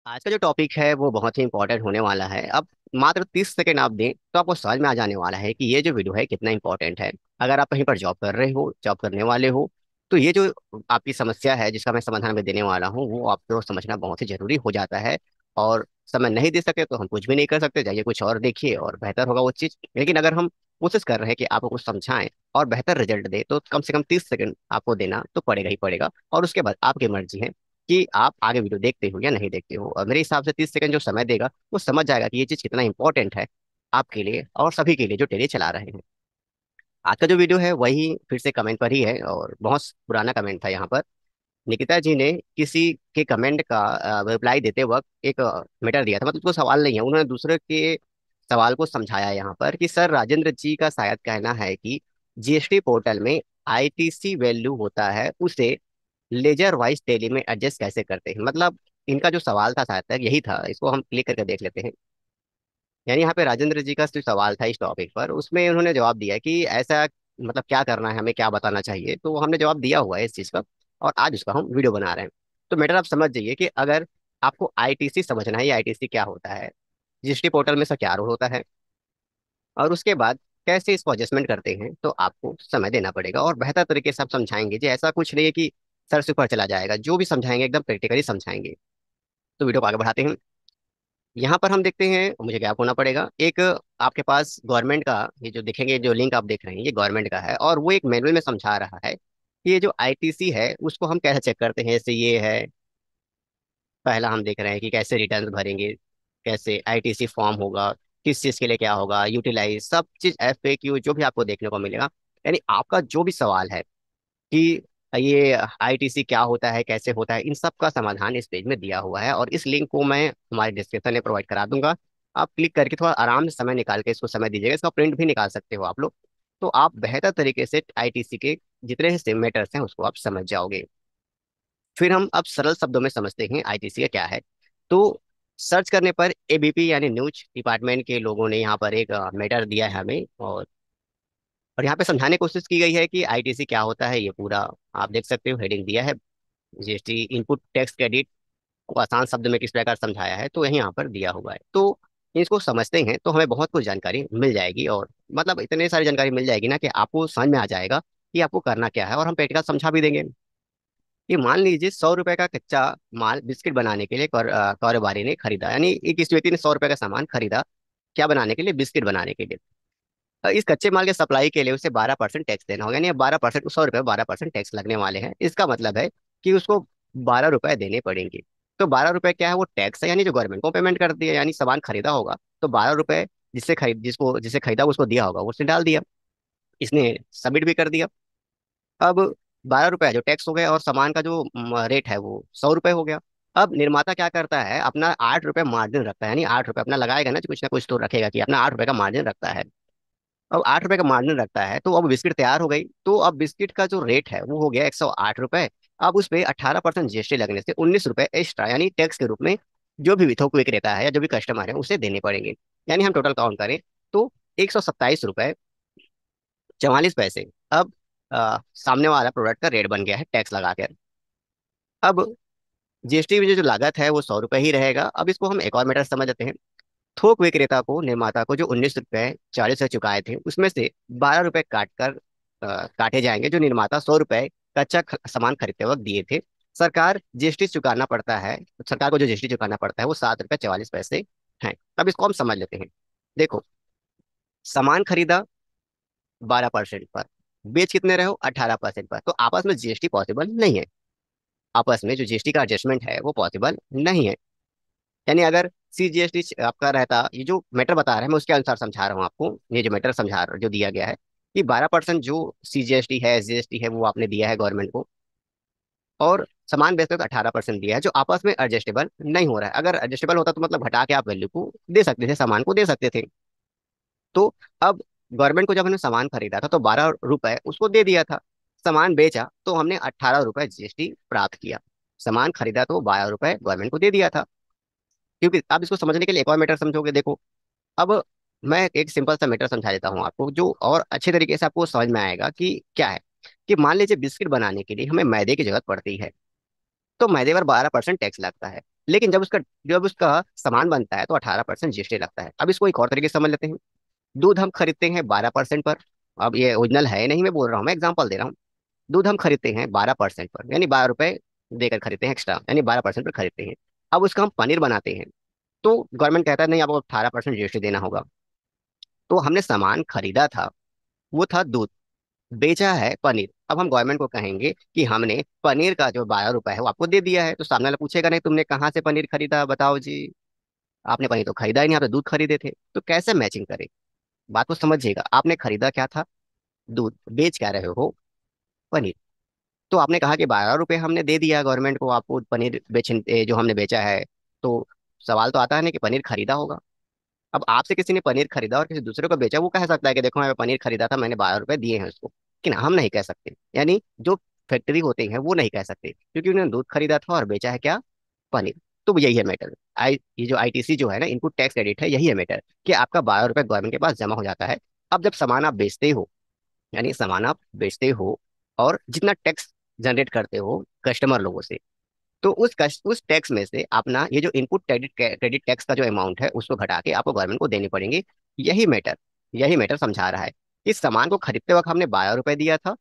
आज का जो टॉपिक है वो बहुत ही इंपॉर्टेंट होने वाला है। अब मात्र 30 सेकंड आप दें तो आपको समझ में आ जाने वाला है कि ये जो वीडियो है कितना इंपॉर्टेंट है। अगर आप कहीं पर जॉब कर रहे हो, जॉब करने वाले हो, तो ये जो आपकी समस्या है जिसका मैं समाधान में देने वाला हूँ वो आपको समझना बहुत ही जरूरी हो जाता है। और समय नहीं दे सके तो हम कुछ भी नहीं कर सकते, जाइए कुछ और देखिए और बेहतर होगा वो चीज़। लेकिन अगर हम कोशिश कर रहे हैं कि आपको कुछ समझाएं और बेहतर रिजल्ट दे तो कम से कम 30 सेकंड आपको देना तो पड़ेगा ही पड़ेगा। और उसके बाद आपकी मर्जी है कि आप आगे वीडियो देखते हो या नहीं देखते हो। और मेरे हिसाब से 30 सेकंड जो समय देगा वो समझ जाएगा कि ये चीज़ कितना इंपॉर्टेंट है आपके लिए और सभी के लिए जो टेली चला रहे हैं। आज का जो वीडियो है वही फिर से कमेंट पर ही है और बहुत पुराना कमेंट था यहाँ पर। निकिता जी ने किसी के कमेंट का रिप्लाई देते वक्त एक मैटर दिया था, मतलब कोई सवाल नहीं है, उन्होंने दूसरे के सवाल को समझाया यहाँ पर कि सर राजेंद्र जी का शायद कहना है कि जीएसटी पोर्टल में आईटीसी वैल्यू होता है, उसे लेजर वाइज टेली में एडजस्ट कैसे करते हैं। मतलब इनका जो सवाल था शायद तक यही था, इसको हम क्लिक करके देख लेते हैं। यानी यहाँ पे राजेंद्र जी का जो सवाल था इस टॉपिक पर, उसमें उन्होंने जवाब दिया कि ऐसा मतलब क्या करना है, हमें क्या बताना चाहिए, तो हमने जवाब दिया हुआ है इस चीज़ का। और आज उसका हम वीडियो बना रहे हैं। तो मैटर आप समझ जाइए कि अगर आपको आईटीसी समझना है, ये आईटीसी क्या होता है, जीएसटी पोर्टल में इसका क्या रोल होता है, और उसके बाद कैसे इसको एडजस्टमेंट करते हैं, तो आपको समय देना पड़ेगा और बेहतर तरीके से आप समझाएंगे। जी ऐसा कुछ नहीं है कि सर से ऊपर चला जाएगा, जो भी समझाएंगे एकदम प्रैक्टिकली समझाएंगे। तो वीडियो को आगे बढ़ाते हैं। यहाँ पर हम देखते हैं, मुझे क्या होना पड़ेगा, एक आपके पास गवर्नमेंट का ये जो देखेंगे, जो लिंक आप देख रहे हैं ये गवर्नमेंट का है और वो एक मैनुअल में समझा रहा है कि ये जो आईटीसी है उसको हम कैसे चेक करते हैं। जैसे ये है, पहला हम देख रहे हैं कि कैसे रिटर्न भरेंगे, कैसे आईटीसी फॉर्म होगा, किस चीज़ के लिए क्या होगा, यूटिलाइज सब चीज़ एफएक्यू जो भी आपको देखने को मिलेगा। यानी आपका जो भी सवाल है कि ये आईटीसी क्या होता है, कैसे होता है, इन सब का समाधान इस पेज में दिया हुआ है और इस लिंक को मैं हमारे डिस्क्रिप्शन में प्रोवाइड करा दूंगा। आप क्लिक करके थोड़ा आराम से समय निकाल के इसको समय दीजिएगा, इसका प्रिंट भी निकाल सकते हो आप लोग। तो आप बेहतर तरीके से आईटीसी के जितने से मैटर्स हैं उसको आप समझ जाओगे। फिर हम अब सरल शब्दों में समझते हैं आईटीसी का क्या है। तो सर्च करने पर एबीपी यानी न्यूज डिपार्टमेंट के लोगों ने यहाँ पर एक मैटर दिया है हमें, और यहाँ पे समझाने की कोशिश की गई है कि आईटीसी क्या होता है। ये पूरा आप देख सकते हो, हेडिंग दिया है, जीएसटी इनपुट टैक्स क्रेडिट को आसान शब्द में किस प्रकार समझाया है, तो यही यहाँ पर दिया हुआ है। तो इसको समझते हैं तो हमें बहुत कुछ जानकारी मिल जाएगी, और मतलब इतने सारी जानकारी मिल जाएगी ना कि आपको समझ में आ जाएगा कि आपको करना क्या है, और हम प्रैक्टिकल समझा भी देंगे। कि मान लीजिए 100 रुपए का कच्चा माल बिस्किट बनाने के लिए कारोबारी ने खरीदा, यानी एक इस व्यक्ति ने 100 रुपए का सामान खरीदा, क्या बनाने के लिए, बिस्किट बनाने के लिए। इस कच्चे माल के सप्लाई के लिए उसे 12% टैक्स देना होगा, यानी 12%, 100 रुपये 12% टैक्स लगने वाले हैं। इसका मतलब है कि उसको 12 रुपए देने पड़ेंगे। तो 12 रुपए क्या है, वो टैक्स है, यानी जो गवर्नमेंट को पेमेंट कर दिया, यानी सामान खरीदा होगा तो 12 रुपए जिसे खरीदा उसको दिया होगा, वो उसने डाल दिया, इसने सबमिट भी कर दिया। अब 12 रुपए जो टैक्स हो गया और सामान का जो रेट है वो 100 रुपए हो गया। अब निर्माता क्या करता है, अपना 8 रुपए मार्जिन रखता है, यानी 8 रुपए अपना लगाएगा ना, कुछ ना कुछ तो रखेगा कि अपना 8 रुपए का मार्जिन रखता है। अब 8 रुपए का मार्जिन रखता है तो अब बिस्किट तैयार हो गई, तो अब बिस्किट का जो रेट है वो हो गया 108 रुपए। अब उस पे 18% जीएसटी लगने से 19 रुपए एक्स्ट्रा, यानी टैक्स के रूप में जो भी थोक विक्रेता है या जो भी कस्टमर है उसे देने पड़ेंगे। यानी हम टोटल काउंट करें तो 127 रुपए 44 पैसे। अब सामने वाला प्रोडक्ट का रेट बन गया है टैक्स लगा कर। अब जीएसटी में जो लागत है वो 100 रुपए ही रहेगा। अब इसको हम एक और मैटर समझ लेते हैं। थोक विक्रेता को, निर्माता को जो 19 रुपए 40 से चुकाए थे उसमें से 12 रुपए काटे जाएंगे, जो निर्माता 100 रुपए सामान खरीदते वक्त दिए थे। सरकार जीएसटी चुकाना पड़ता है, सरकार को जो जीएसटी चुकाना पड़ता है वो 7 रुपए 44 पैसे है। अब इसको हम समझ लेते हैं। देखो, सामान खरीदा 12% पर, बेच कितने रहे हो, 18% पर, तो आपस में जीएसटी पॉसिबल नहीं है। आपस में जो जीएसटी का एडजस्टमेंट है वो पॉसिबल नहीं है। यानी अगर सीजीएसटी आपका रहता, ये जो मैटर बता रहा है मैं उसके अनुसार समझा रहा हूँ आपको, ये जो मैटर समझा रहा जो दिया गया है कि 12% जो सीजीएसटी है, जीएसटी है, वो आपने दिया है गवर्नमेंट को, और सामान बेचते तो 18% दिया है, जो आपस में एडजस्टेबल नहीं हो रहा है। अगर एडजस्टेबल होता तो मतलब घटा के आप वैल्यू को दे सकते थे, सामान को दे सकते थे। तो अब गवर्नमेंट को जब हमने सामान खरीदा था तो 12 रुपए उसको दे दिया था, सामान बेचा तो हमने 18 रुपए जीएसटी प्राप्त किया। सामान खरीदा तो 12 रुपए गवर्नमेंट को दे दिया था। क्योंकि आप इसको समझने के लिए एक और मैटर समझोगे। देखो, अब मैं एक सिंपल सा मैटर समझा देता हूँ आपको, जो और अच्छे तरीके से आपको समझ में आएगा कि क्या है। कि मान लीजिए बिस्किट बनाने के लिए हमें मैदे की जरूरत पड़ती है, तो मैदे पर 12% टैक्स लगता है। लेकिन जब उसका सामान बनता है तो 18% जीएसटी लगता है। अब इसको एक और तरीके से समझ लेते हैं। दूध हम खरीदते हैं 12% पर। अब ये ओरिजिनल है नहीं, मैं बोल रहा हूँ, मैं एग्जांपल दे रहा हूँ। दूध हम खरीदते हैं 12% पर, यानी 12 रुपए देकर खरीदते हैं एक्स्ट्रा, यानी 12% पर खरीदते हैं। अब उसका हम पनीर बनाते हैं, तो गवर्नमेंट कहता है नहीं, आपको 18% जीएसटी देना होगा। तो हमने सामान खरीदा था, वो था दूध, बेचा है पनीर। अब हम गवर्नमेंट को कहेंगे कि हमने पनीर का जो 12 रुपए है वो आपको दे दिया है, तो सामने वाला पूछेगा नहीं तुमने कहाँ से पनीर खरीदा, बताओ जी। आपने पनीर तो खरीदा ही नहीं, आपने दूध खरीदे थे, तो कैसे मैचिंग करे। बात को समझिएगा, आपने खरीदा क्या था, दूध, बेच क्या रहे हो, पनीर। तो आपने कहा कि 12 रुपए हमने दे दिया गवर्नमेंट को आपको पनीर जो हमने बेचा है। तो सवाल तो आता है ना कि पनीर खरीदा होगा। अब आपसे किसी ने पनीर खरीदा और किसी दूसरे को बेचा, वो कह सकता है कि देखो मैं पनीर खरीदा था, मैंने 12 रुपए दिए हैं उसको, लेकिन हम नहीं कह सकते। यानी जो फैक्ट्री होते हैं वो नहीं कह सकते, क्योंकि उन्होंने दूध खरीदा था और बेचा है क्या, पनीर। तो यही है मैटर। ये जो आईटीसी जो है ना, इनपुट टैक्स क्रेडिट है, यही है मैटर, कि आपका 12 रुपए गवर्नमेंट के पास जमा हो जाता है। अब जब सामान आप बेचते हो, यानी सामान आप बेचते हो और जितना टैक्स जनरेट करते हो कस्टमर लोगों से, तो उस टैक्स में से अपना ये जो इनपुट क्रेडिट क्रेडिट टैक्स का जो अमाउंट है उसको घटा के आपको गवर्नमेंट को देने पड़ेंगे। यही मैटर यही मैटर समझा रहा है। इस सामान को खरीदते वक्त हमने 12 रुपए दिया था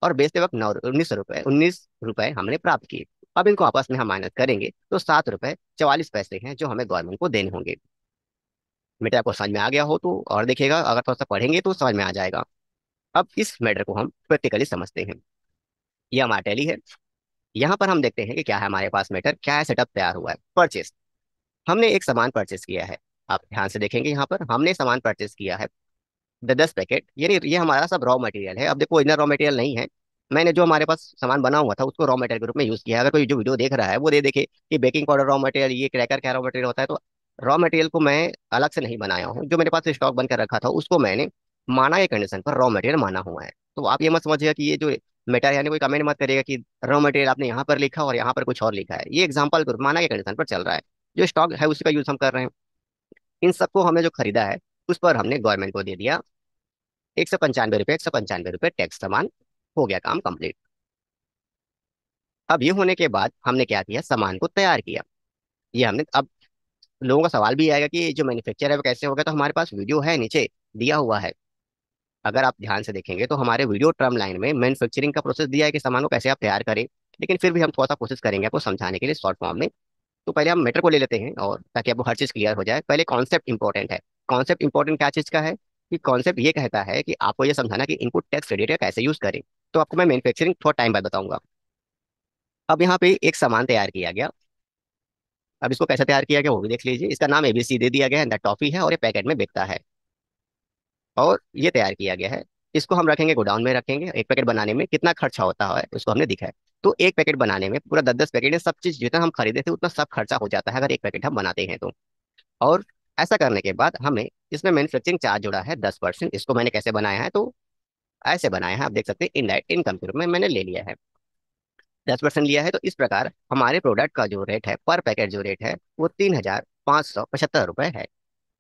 और बेचते वक्त 19 रुपए हमने प्राप्त किए। अब इनको आपस में हम माइनस करेंगे तो 7 रुपए 44 पैसे हैं जो हमें गवर्नमेंट को देने होंगे। मैटर आपको समझ में आ गया हो तो और देखिएगा, अगर थोड़ा सा पढ़ेंगे तो समझ में आ जाएगा। अब इस मैटर को हम प्रैक्टिकली समझते हैं। ये हमारा टैली है। यहाँ पर हम देखते हैं कि क्या है हमारे पास मैटर, क्या है, सेटअप तैयार हुआ है। परचेस, हमने एक सामान परचेस किया है। आप ध्यान से देखेंगे, यहाँ पर हमने सामान परचेस किया है 10 पैकेट, यानी ये हमारा सब रॉ मटेरियल है। अब देखो इतना रॉ मटेरियल नहीं है, मैंने जो हमारे पास सामान बना हुआ था उसको रॉ मटेरियल के रूप में यूज किया है। अगर कोई जो वीडियो देख रहा है वो दे देखे कि बेकिंग पाउडर रॉ मटेरियल, ये क्रैकर क्या रॉ मटेरियल होता है, तो रॉ मटेरियल को मैं अलग से नहीं बनाया हूँ। जो मेरे पास स्टॉक बनकर रखा था उसको मैंने माना के कंडीशन पर रॉ मटेरियल माना हुआ है। तो आप ये मत समझिएगा कि ये जो मेटा, यानी कोई कमेंट मत करिएगा कि रॉ मटेरियल आपने यहाँ पर लिखा और यहाँ पर कुछ और लिखा है। ये एग्जाम्पल माना के कंडीशन पर चल रहा है, जो स्टॉक है उसी का यूज हम कर रहे हैं। इन सबको हमने जो खरीदा है उस पर हमने गवर्नमेंट को दे दिया 195 रुपये, 195 रुपये टैक्स, सामान हो गया, काम कंप्लीट। अब ये होने के बाद हमने क्या किया, सामान को तैयार किया। ये हमने अब लोगों का सवाल भी आएगा कि जो मैन्युफैक्चर है वो कैसे होगा, तो हमारे पास वीडियो है नीचे दिया हुआ है। अगर आप ध्यान से देखेंगे तो हमारे वीडियो टर्म लाइन में मैन्युफैक्चरिंग का प्रोसेस दिया है कि सामान को कैसे आप तैयार करें। लेकिन फिर भी हम थोड़ा सा कोशिश करेंगे आपको समझाने के लिए शॉर्ट फॉर्म में। तो पहले हम मैटर को ले लेते हैं, और ताकि आपको हर चीज क्लियर हो जाए, पहले कॉन्सेप्ट इंपॉर्टेंट है। कॉन्सेप्ट इंपॉर्टेंट क्या चीज का है, कि कॉन्सेप्ट ये कहता है कि आपको ये समझाना कि इनपुट टैक्स क्रेडिट का कैसे यूज करें। तो आपको मैं मैन्युफैक्चरिंग थोड़ा टाइम बाद बताऊंगा। अब यहाँ पे एक सामान तैयार किया गया। अब इसको कैसे तैयार किया गया वो भी देख लीजिए। इसका नाम एबीसी दे दिया गया है, टॉफी है और ये पैकेट में बिकता है, और ये तैयार किया गया है। इसको हम रखेंगे, गोडाउन में रखेंगे। एक पैकेट बनाने में कितना खर्चा होता है उसको हमने दिखा है। तो एक पैकेट बनाने में पूरा 10-10 पैकेट, ये सब चीज जितना हम खरीदे थे उतना सब खर्चा हो जाता है अगर एक पैकेट हम बनाते हैं तो। और ऐसा करने के बाद हमें इसमें मैन्युफैक्चरिंग चार्ज जुड़ा है 10%। इसको मैंने कैसे बनाया है, तो ऐसे बनाया है, आप देख सकते हैं इनडायरेक्ट इनकम के रूप में मैंने ले लिया है। 10% लिया है, तो इस प्रकार हमारे प्रोडक्ट का जो रेट है, पर पैकेट जो रेट है, वो 3,575 रुपये है।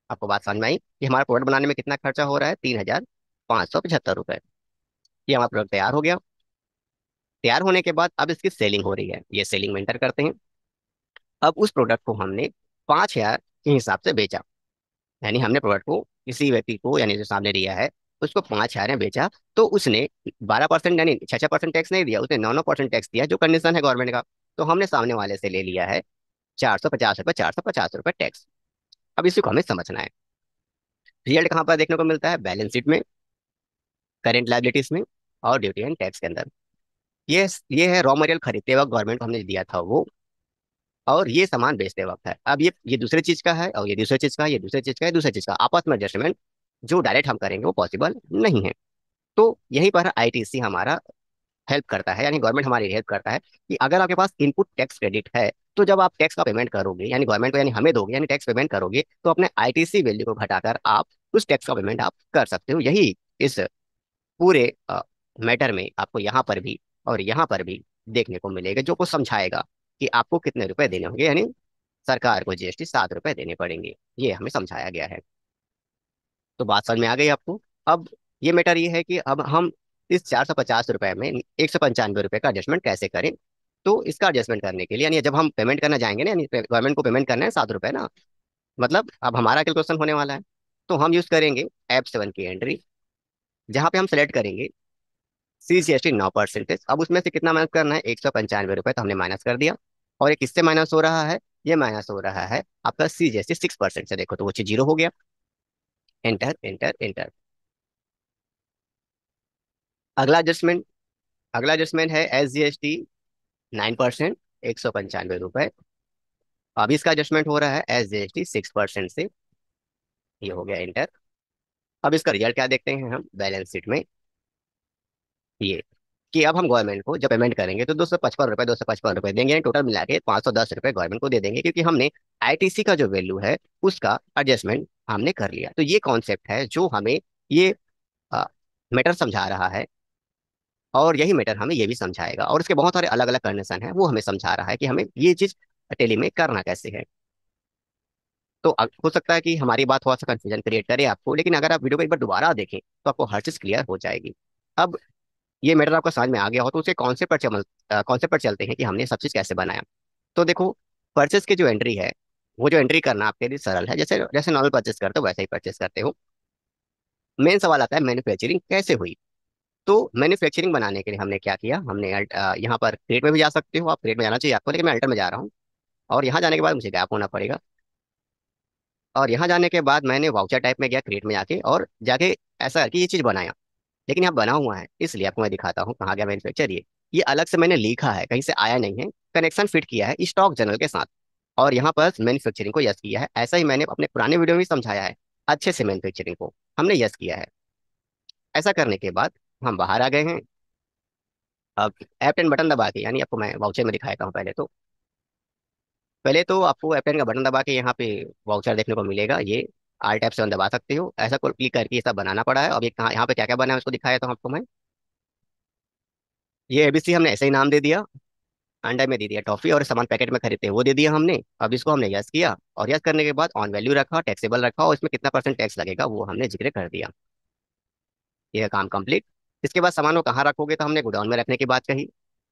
आपको बात समझ में आई कि हमारा प्रोडक्ट बनाने में कितना खर्चा हो रहा है, 3,575 रुपये। ये हमारा प्रोडक्ट तैयार हो गया। तैयार होने के बाद अब इसकी सेलिंग हो रही है, ये सेलिंग में एंटर करते हैं। अब उस प्रोडक्ट को हमने 5,000 के हिसाब से बेचा। यानी हमने प्रोडक्ट को किसी व्यक्ति को, यानी जो सामने लिया है, उसको 5,000 में बेचा। तो उसने 12% यानी 6% टैक्स नहीं दिया, उसने 9% टैक्स दिया, जो कंडीशन है गवर्नमेंट का। तो हमने सामने वाले से ले लिया है 450 रुपये, 450 रुपये टैक्स। अब इसी को हमें समझना है। रिजल्ट कहाँ पर देखने को मिलता है, बैलेंस शीट में, करेंट लाइबिलिटीज में, और ड्यूटी एंड टैक्स के अंदर। ये है रॉ मटेरियल खरीदते वक्त गवर्नमेंट को हमने दिया था वो, और ये सामान बेचते वक्त है। अब ये दूसरे चीज का है, और ये दूसरे चीज का है, ये दूसरे चीज का है, दूसरे चीज का, आपस में एडजस्टमेंट जो डायरेक्ट हम करेंगे वो पॉसिबल नहीं है। तो यहीं पर आईटीसी हमारा हेल्प करता है, यानी गवर्नमेंट हमारी हेल्प करता है कि अगर आपके पास इनपुट टैक्स क्रेडिट है, तो जब आप टैक्स का पेमेंट करोगे, यानी गवर्नमेंट को, यानी हमें दोगे, यानी टैक्स पेमेंट करोगे, तो अपने आईटीसी वैल्यू को घटाकर आप उस टैक्स का पेमेंट आप कर सकते हो। यही इस पूरे मैटर में आपको यहाँ पर भी और यहाँ पर भी देखने को मिलेगा, जो कुछ समझाएगा कि आपको कितने रुपए देने होंगे, यानी सरकार को जीएसटी 7 रुपए देने पड़ेंगे। ये हमें समझाया गया है। तो बात समझ में आ गई आपको। अब ये मैटर ये है कि अब हम इस 450 रुपए में 195 रुपए का एडजस्टमेंट कैसे करें। तो इसका एडजस्टमेंट करने के लिए, यानी जब हम पेमेंट करना जाएंगे ना, यानी गवर्नमेंट को पेमेंट करना है 7 रुपए ना, मतलब अब हमारा कैलकुलेशन होने वाला है। तो हम यूज करेंगे F7 की एंट्री, जहाँ पे हम सेलेक्ट करेंगे CGST 9%। अब उसमें से कितना माइनस करना है, 195 रुपये, तो हमने माइनस कर दिया। और ये किससे माइनस हो रहा है, ये माइनस हो रहा है आपका CGST 6% से। देखो तो वो चीज जीरो हो गया। Enter enter enter. अगला एडजस्टमेंट, अगला एडजस्टमेंट है SGST 9%, 195 रुपये। अब इसका एडजस्टमेंट हो रहा है SGST 6% से। ये हो गया एंटर। अब इसका रिजल्ट क्या देखते हैं हम बैलेंस शीट में, ये कि अब हम गवर्नमेंट को जब पेमेंट करेंगे तो 255 रुपये, 255 रुपये देंगे, टोटल मिला के 510 रुपये गवर्नमेंट को दे देंगे, क्योंकि हमने ITC का जो वैल्यू है उसका एडजस्टमेंट हमने कर लिया। तो ये कॉन्सेप्ट है जो हमें ये मैटर समझा रहा है, और यही मैटर हमें ये भी समझाएगा, और इसके बहुत सारे अलग अलग कंडीशन है, वो हमें समझा रहा है कि हमें ये चीज टेली में करना कैसे है। तो हो सकता है कि हमारी बात थोड़ा सा कंफ्यूजन क्रिएट करे आपको, लेकिन अगर आप वीडियो को एक बार दोबारा देखें तो आपको हर चीज क्लियर हो जाएगी। अब ये मैटर आपका समझ में आ गया हो तो उसे कॉन्सेप्ट पर चलते हैं कि हमने सब चीज कैसे बनाया। तो देखो, परचेस की जो एंट्री है, वो जो एंट्री करना आपके लिए सरल है, जैसे जैसे नॉर्मल परचेस करते हो वैसे ही परचेस करते हो। मेन सवाल आता है मैन्युफैक्चरिंग कैसे हुई। तो मैन्युफैक्चरिंग बनाने के लिए हमने क्या किया, हमने यहाँ पर क्रेट में भी जा सकते हो, आप क्रेट में जाना चाहिए आपको, लेकिन मैं अल्टर में जा रहा हूँ। और यहाँ जाने के बाद मुझे गैप होना पड़ेगा। और यहाँ जाने के बाद मैंने वाउचर टाइप में गया क्रेट में जाके, और जाके ऐसा है कि ये चीज़ बनाया। लेकिन यहाँ बना हुआ है, इसलिए आपको मैं दिखाता हूँ कहाँ गया मैन्युफैक्चर। ये अलग से मैंने लिखा है, कहीं से आया नहीं है। कनेक्शन फिट किया है स्टॉक जनरल के साथ, और यहाँ पर मैन्युफैक्चरिंग को यस किया है। ऐसा ही मैंने अपने पुराने वीडियो में भी समझाया है, अच्छे से मैन्युफैक्चरिंग को हमने यस किया है। ऐसा करने के बाद हम बाहर आ गए हैं। अब F10 बटन दबा के, यानी आपको मैं वाउचर में दिखाता हूँ। पहले तो आपको F10 का बटन दबा के यहाँ पे वाउचर देखने को मिलेगा। ये Alt F7 दबा सकते हो, ऐसा को क्लिक करके ये सब बनाना पड़ा है। अब ये कहाँ, यहाँ पे क्या क्या बना है उसको दिखाया था आपको मैं। ये ABC हमने ऐसे ही नाम दे दिया, अंडा में दे दिया टॉफी, और सामान पैकेट में खरीदते हैं वो दे दिया हमने। अब इसको हमने यस किया, और यस करने के बाद ऑन वैल्यू रखा, टैक्सेबल रखा, और इसमें कितना परसेंट टैक्स लगेगा वो हमने जिक्र कर दिया। ये काम कंप्लीट। इसके बाद सामान को कहाँ रखोगे, तो हमने गोडाउन में रखने की बात कही।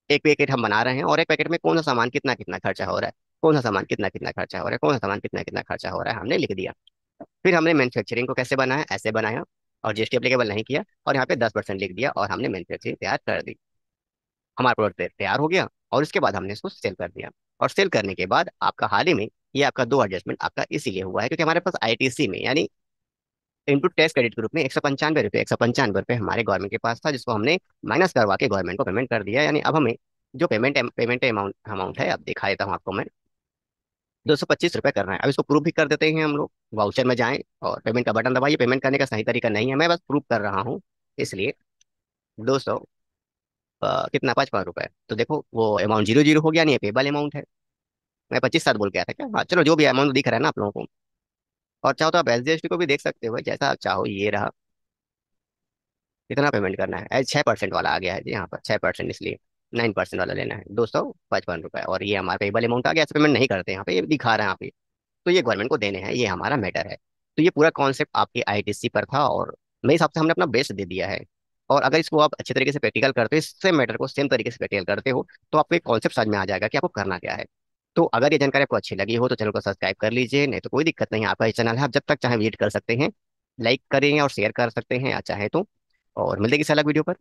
एक पैकेट हम बना रहे हैं, और एक पैकेट में कौन सा सामान कितना कितना खर्चा हो रहा है, कौन सा सामान कितना कितना खर्चा हो रहा है, कौन सा सामान कितना कितना खर्चा हो रहा है, हमने लिख दिया। फिर हमने मैन्युफैक्चरिंग को कैसे बनाया, ऐसे बनाया, और GST एप्लीकेबल नहीं किया, और यहाँ पे 10% लिख दिया, और हमने मैन्युफैक्चरिंग तैयार कर दी। हमारा प्रोडक्ट तैयार हो गया, और उसके बाद हमने इसको सेल कर दिया। और सेल करने के बाद आपका हाल ही में ये आपका दो एडजस्टमेंट आपका इसीलिए हुआ है, क्योंकि हमारे पास ITC में, यानी इनपुट टैक्स क्रेडिट ग्रुप में 195 रुपये, 195 रुपये हमारे गवर्नमेंट के पास था, जिसको हमने माइनस करवा के गवर्नमेंट को पेमेंट कर दिया। यानी अब हमें जो पेमेंट अमाउंट अमाउंट है, अब दिखा देता हूँ आपको मैं। 225 रुपये करना है। अब इसको प्रूफ भी कर देते हैं हम लोग। वाउचर में जाएं और पेमेंट का बटन दबाइए। पेमेंट करने का सही तरीका नहीं है, मैं बस प्रूफ कर रहा हूँ, इसलिए 200 कितना 55 रुपये। तो देखो वो अमाउंट जीरो जीरो हो गया, नहीं ये पेबल अमाउंट है। मैं 25 7 बोल के आया था क्या, हाँ चलो जो भी अमाउंट दिख रहा है ना आप लोगों को। और चाहो तो आप SGST को भी देख सकते हो, जैसा आप चाहो। ये रहा, कितना पेमेंट करना है, 6% वाला आ गया है जी यहाँ पर 6%, इसलिए 9% वाला लेना है, 255 रुपये। और ये हमारा पेबल अमाउंट आ गया, ऐसे पेमेंट नहीं करते यहाँ पे, ये दिखा रहा है यहाँ पे। तो ये गवर्नमेंट को देने हैं, ये हमारा मैटर है। तो ये पूरा कॉन्सेप्ट आपके ITC पर था, और मेरे हिसाब से हमने अपना बेस्ट दे दिया है। और अगर इसको आप अच्छे तरीके से प्रैक्टिकल करते हो, इससे मैटर को सेम तरीके से प्रैक्टिकल करते हो, तो आपको एक कॉन्सेप्ट समझ में आ जाएगा कि आपको करना क्या है। तो अगर ये जानकारी आपको अच्छी लगी हो तो चैनल को सब्सक्राइब कर लीजिए, नहीं तो कोई दिक्कत नहीं है, आपका ये चैनल है, आप जब तक चाहे विजिट कर सकते हैं, लाइक करें और शेयर कर सकते हैं या चाहे तो। और मिलते हैं किसी अलग वीडियो पर।